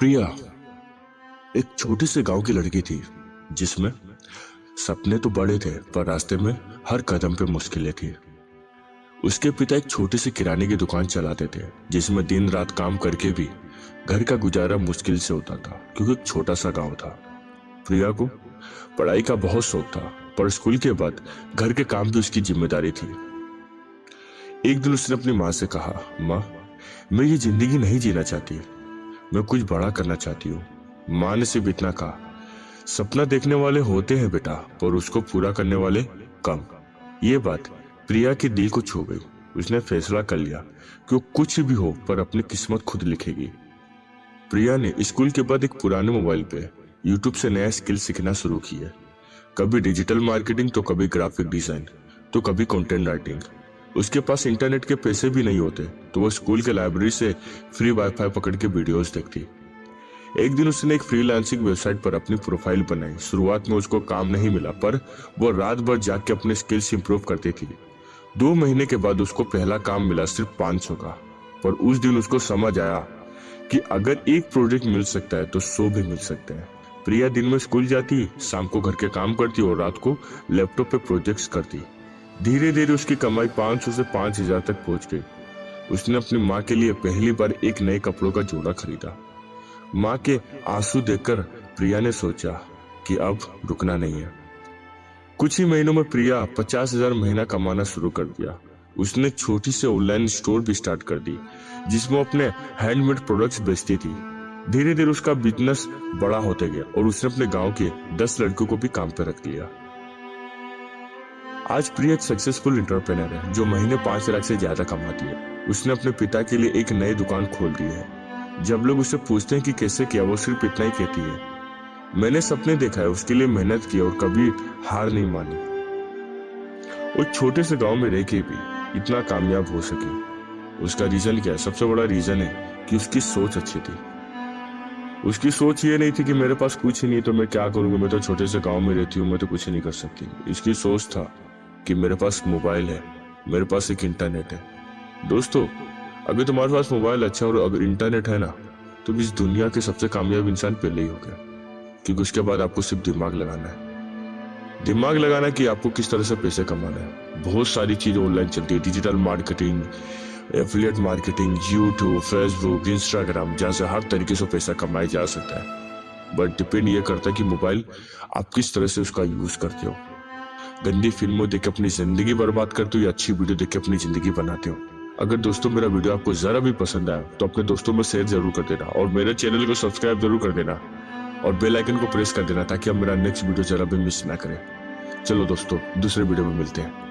प्रिया एक छोटे से गांव की लड़की थी जिसमें सपने तो बड़े थे पर रास्ते में हर कदम पे मुश्किलें थी। उसके पिता एक छोटी सी किराने की दुकान चलाते थे जिसमें दिन रात काम करके भी घर का गुजारा मुश्किल से होता था क्योंकि एक छोटा सा गांव था। प्रिया को पढ़ाई का बहुत शौक था पर स्कूल के बाद घर के काम भी उसकी जिम्मेदारी थी। एक दिन उसने अपनी माँ से कहा, माँ मैं ये जिंदगी नहीं जीना चाहती, मैं कुछ बड़ा करना चाहती हूँ। माँ ने सिर्फ इतना कहा, सपना देखने वाले होते हैं बेटा पर उसको पूरा करने वाले कम। ये बात प्रिया के दिल को छू गई। उसने फैसला कर लिया कि वो कुछ भी हो पर अपनी किस्मत खुद लिखेगी। प्रिया ने स्कूल के बाद एक पुराने मोबाइल पे यूट्यूब से नया स्किल सीखना शुरू किया। कभी डिजिटल मार्केटिंग तो कभी ग्राफिक डिजाइन तो कभी कंटेंट राइटिंग। उसके पास इंटरनेट के पैसे भी नहीं होते तो वो स्कूल के लाइब्रेरी से फ्री वाईफाई पकड़ के वीडियोस देखती। एक दिन उसने एक फ्रीलांसिंग वेबसाइट पर अपनी प्रोफाइल बनाई। शुरुआत में उसको काम नहीं मिला पर वो रात भर जाग के अपने स्किल्स इंप्रूव करती थी। 2 महीने के बाद उसको पहला काम मिला सिर्फ 500 का। पर उस दिन उसको समझ आया कि अगर एक प्रोजेक्ट मिल सकता है तो 100 भी मिल सकते हैं। प्रिया दिन में स्कूल जाती, शाम को घर के काम करती और रात को लैपटॉप पे प्रोजेक्ट्स करती। धीरे धीरे उसकी कमाई 500 से 5000 तक पहुंच गई। उसने अपनी माँ के लिए पहली बार एक नए कपड़ों का जोड़ा खरीदा। माँ के आंसू देखकर प्रिया ने सोचा कि अब रुकना नहीं है। कुछ ही महीनों में प्रिया 50,000 महीना कमाना शुरू कर दिया। उसने छोटी सी ऑनलाइन स्टोर भी स्टार्ट कर दी जिसमें अपने हैंडमेड प्रोडक्ट्स बेचती थी। धीरे धीरे उसका बिजनेस बड़ा होते गया और उसने अपने गांव के 10 लड़कों को भी काम पे रख लिया। आज प्रिया एक सक्सेसफुल एंटरप्रेन्योर है जो महीने 5 लाख से ज्यादा कमाती है। उसने अपने पिता के लिए एक नई दुकान खोल दी है। जब लोग उससे पूछते हैं कि कैसे किया, वो सिर्फ इतना ही कहती है, मैंने सपने देखा है, उसके लिए मेहनत की और कभी हार नहीं मानी। वो छोटे से गांव में रह के भी इतना कामयाब हो सके, उसका रीजन क्या है? सबसे बड़ा रीजन है कि उसकी सोच अच्छी थी। उसकी सोच ये नहीं थी कि मेरे पास कुछ ही नहीं तो मैं क्या करूंगा, मैं तो छोटे से गांव में रहती हूँ, मैं तो कुछ नहीं कर सकती। इसकी सोच था कि मेरे पास मोबाइल है, मेरे पास एक इंटरनेट है। दोस्तों, अगर तुम्हारे पास मोबाइल अच्छा और अगर इंटरनेट है ना तो इस दुनिया के सबसे कामयाब इंसान पहले ही हो गया। क्योंकि उसके बाद आपको सिर्फ दिमाग लगाना है, दिमाग लगाना कि आपको किस तरह से पैसे कमाना है। बहुत सारी चीजें ऑनलाइन चलती है, digital marketing, affiliate marketing, YouTube, Facebook, Instagram, जहाँ से हर तरीके से पैसा कमाया जा सकता है। बट डिपेंड ये करता है कि मोबाइल आप किस तरह से उसका यूज करते हो। गंदी फिल्मों देख के अपनी जिंदगी बर्बाद करते हो या अच्छी वीडियो देख के अपनी जिंदगी बनाते हो। अगर दोस्तों मेरा वीडियो आपको जरा भी पसंद आया तो अपने दोस्तों में शेयर जरूर कर देना और मेरे चैनल को सब्सक्राइब जरूर कर देना और बेल आइकन को प्रेस कर देना ताकि आप मेरा नेक्स्ट वीडियो जरा भी मिस ना करें। चलो दोस्तों, दूसरे वीडियो में मिलते हैं।